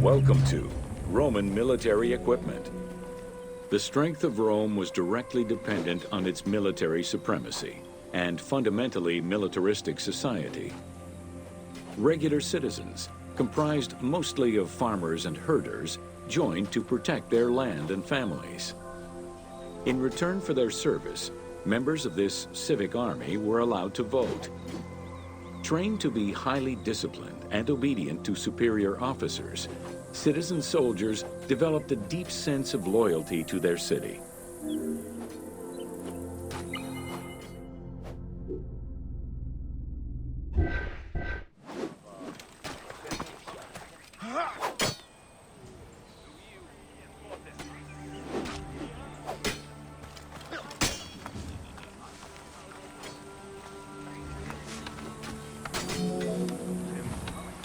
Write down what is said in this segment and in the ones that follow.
Welcome to Roman military equipment. The strength of Rome was directly dependent on its military supremacy and fundamentally militaristic society. Regular citizens, comprised mostly of farmers and herders, joined to protect their land and families. In return for their service, members of this civic army were allowed to vote. Trained to be highly disciplined and obedient to superior officers, citizen soldiers developed a deep sense of loyalty to their city.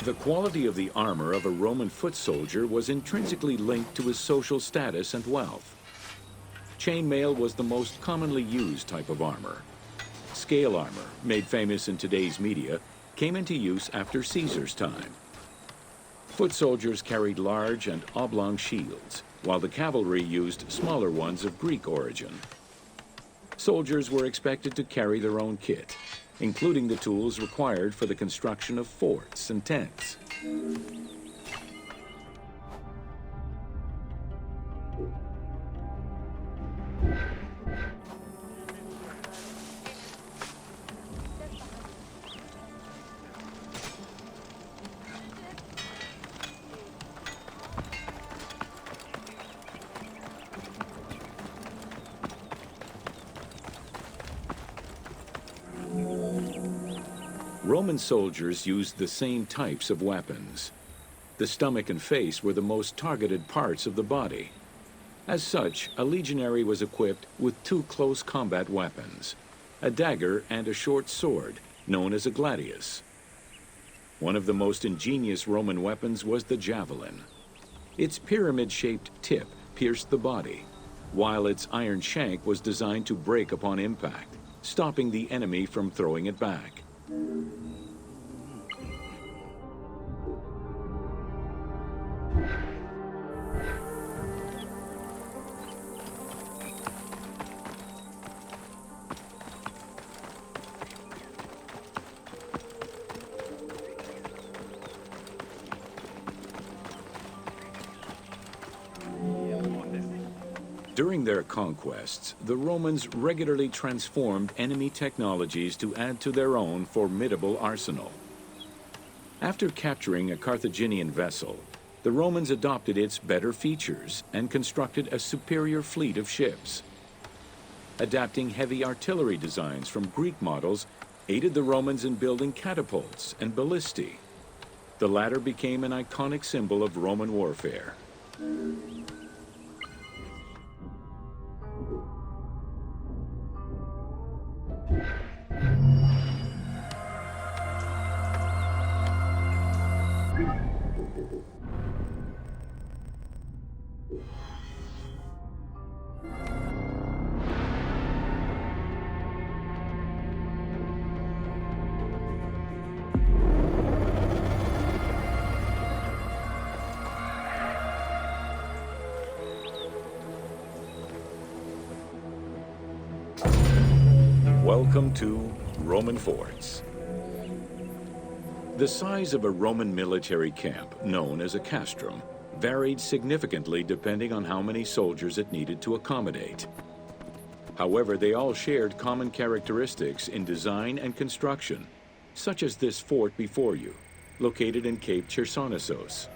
The quality of the armor of a Roman foot soldier was intrinsically linked to his social status and wealth. Chainmail was the most commonly used type of armor. Scale armor, made famous in today's media, came into use after Caesar's time. Foot soldiers carried large and oblong shields, while the cavalry used smaller ones of Greek origin. Soldiers were expected to carry their own kit, including the tools required for the construction of forts and tents. Roman soldiers used the same types of weapons. The stomach and face were the most targeted parts of the body. As such, a legionary was equipped with two close combat weapons, a dagger and a short sword, known as a gladius. One of the most ingenious Roman weapons was the javelin. Its pyramid-shaped tip pierced the body, while its iron shank was designed to break upon impact, stopping the enemy from throwing it back. During their conquests, the Romans regularly transformed enemy technologies to add to their own formidable arsenal. After capturing a Carthaginian vessel, the Romans adopted its better features and constructed a superior fleet of ships. Adapting heavy artillery designs from Greek models aided the Romans in building catapults and ballistae. The latter became an iconic symbol of Roman warfare. Welcome to Roman forts. The size of a Roman military camp, known as a castrum, varied significantly depending on how many soldiers it needed to accommodate. However, they all shared common characteristics in design and construction, such as this fort before you, located in Cape Chersonesos.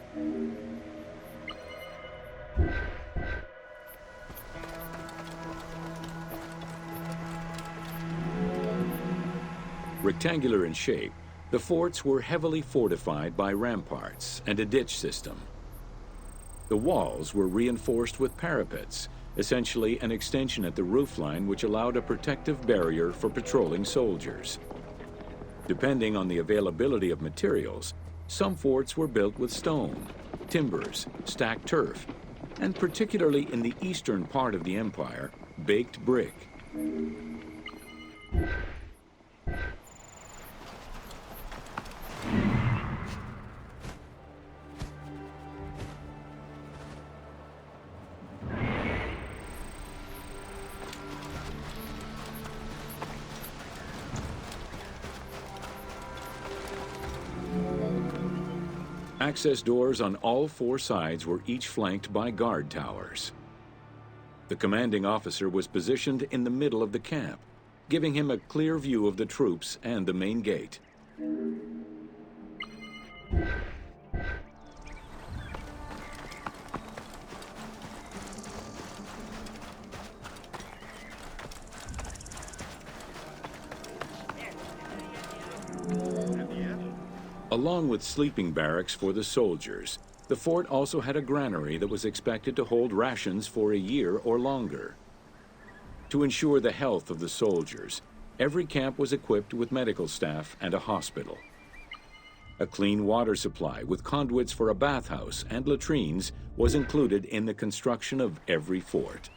Rectangular in shape, The forts were heavily fortified by ramparts and a ditch system. The walls were reinforced with parapets, essentially an extension at the roofline which allowed a protective barrier for patrolling soldiers. Depending on the availability of materials, some forts were built with stone, timbers, stacked turf, and particularly in the eastern part of the empire, baked brick. Access doors on all four sides were each flanked by guard towers. The commanding officer was positioned in the middle of the camp, giving him a clear view of the troops and the main gate. Along with sleeping barracks for the soldiers, the fort also had a granary that was expected to hold rations for a year or longer. To ensure the health of the soldiers, every camp was equipped with medical staff and a hospital. A clean water supply with conduits for a bathhouse and latrines was included in the construction of every fort.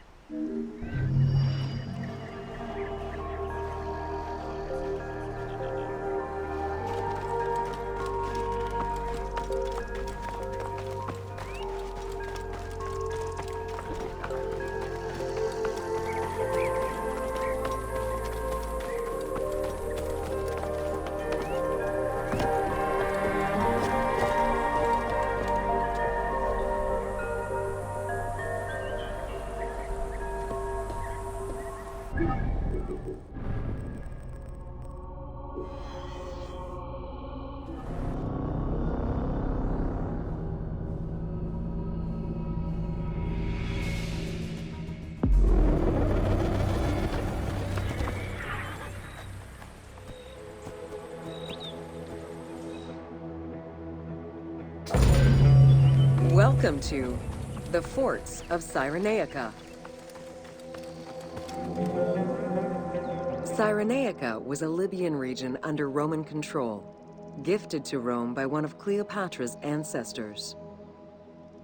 Welcome to the Forts of Cyrenaica. Cyrenaica was a Libyan region under Roman control, gifted to Rome by one of Cleopatra's ancestors.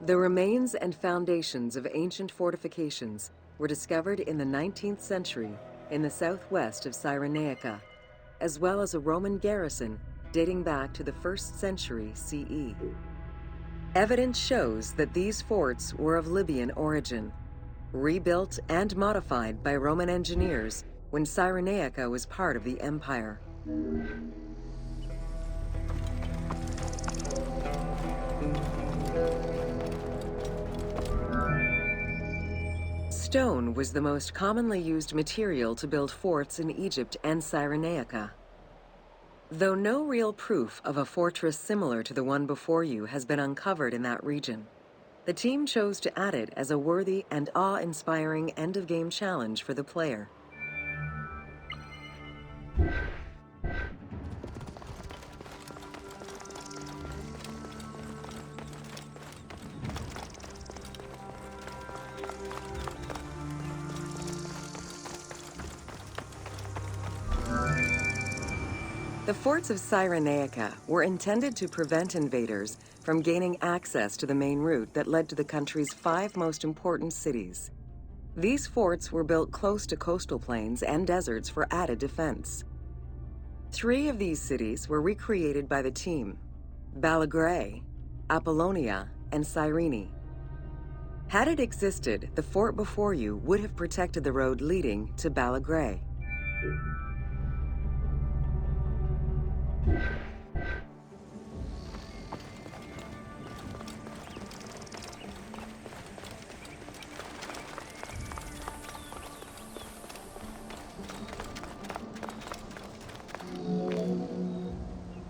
The remains and foundations of ancient fortifications were discovered in the 19th century in the southwest of Cyrenaica, as well as a Roman garrison dating back to the 1st century CE. Evidence shows that these forts were of Libyan origin, rebuilt and modified by Roman engineers when Cyrenaica was part of the empire. Stone was the most commonly used material to build forts in Egypt and Cyrenaica. Though no real proof of a fortress similar to the one before you has been uncovered in that region, the team chose to add it as a worthy and awe-inspiring end-of-game challenge for the player. The forts of Cyrenaica were intended to prevent invaders from gaining access to the main route that led to the country's 5 most important cities. These forts were built close to coastal plains and deserts for added defense. 3 of these cities were recreated by the team: Balagrae, Apollonia, and Cyrene. Had it existed, the fort before you would have protected the road leading to Balagrae.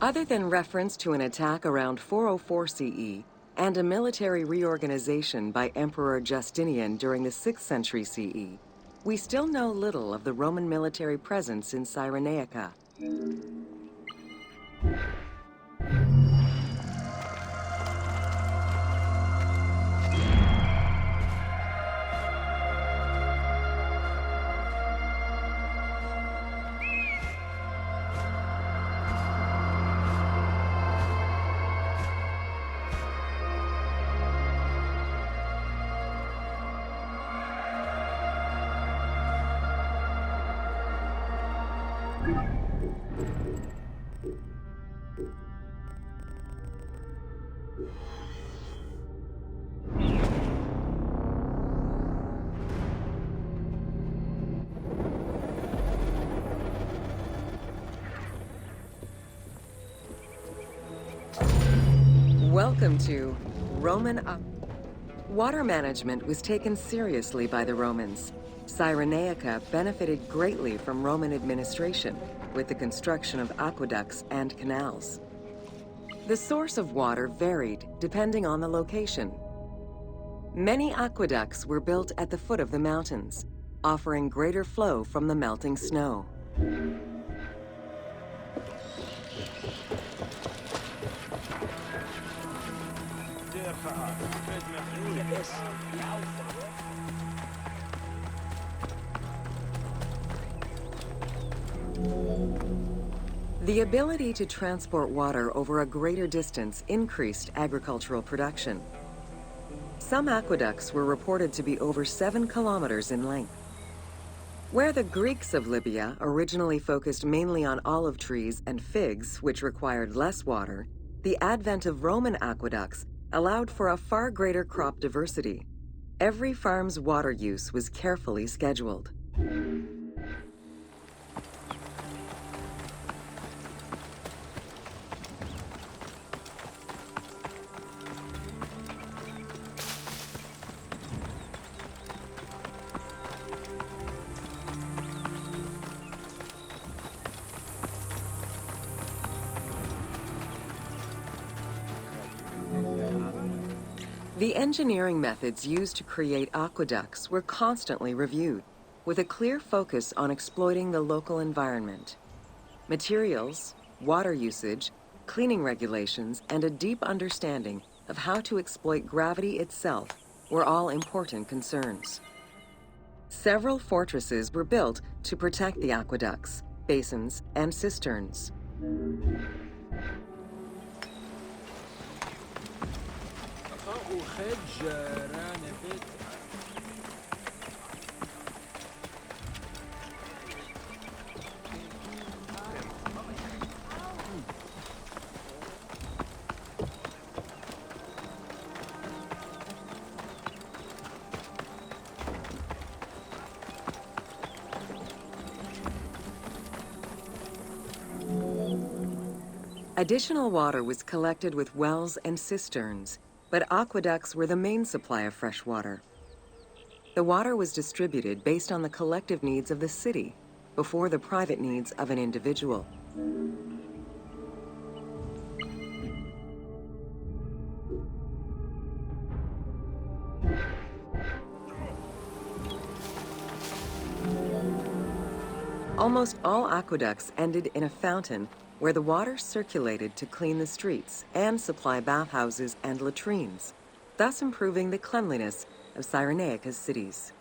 Other than reference to an attack around 404 CE and a military reorganization by Emperor Justinian during the 6th century CE, we still know little of the Roman military presence in Cyrenaica. Welcome to Water management was taken seriously by the Romans. Cyrenaica benefited greatly from Roman administration with the construction of aqueducts and canals. The source of water varied depending on the location. Many aqueducts were built at the foot of the mountains, offering greater flow from the melting snow. The ability to transport water over a greater distance increased agricultural production. Some aqueducts were reported to be over 7 kilometers in length. Where the Greeks of Libya originally focused mainly on olive trees and figs, which required less water, the advent of Roman aqueducts allowed for a far greater crop diversity. Every farm's water use was carefully scheduled. The engineering methods used to create aqueducts were constantly reviewed, with a clear focus on exploiting the local environment. Materials, water usage, cleaning regulations, and a deep understanding of how to exploit gravity itself were all important concerns. Several fortresses were built to protect the aqueducts, basins, and cisterns. Additional water was collected with wells and cisterns, but aqueducts were the main supply of fresh water. The water was distributed based on the collective needs of the city, before the private needs of an individual. Almost all aqueducts ended in a fountain where the water circulated to clean the streets and supply bathhouses and latrines, thus improving the cleanliness of Cyrenaica's cities.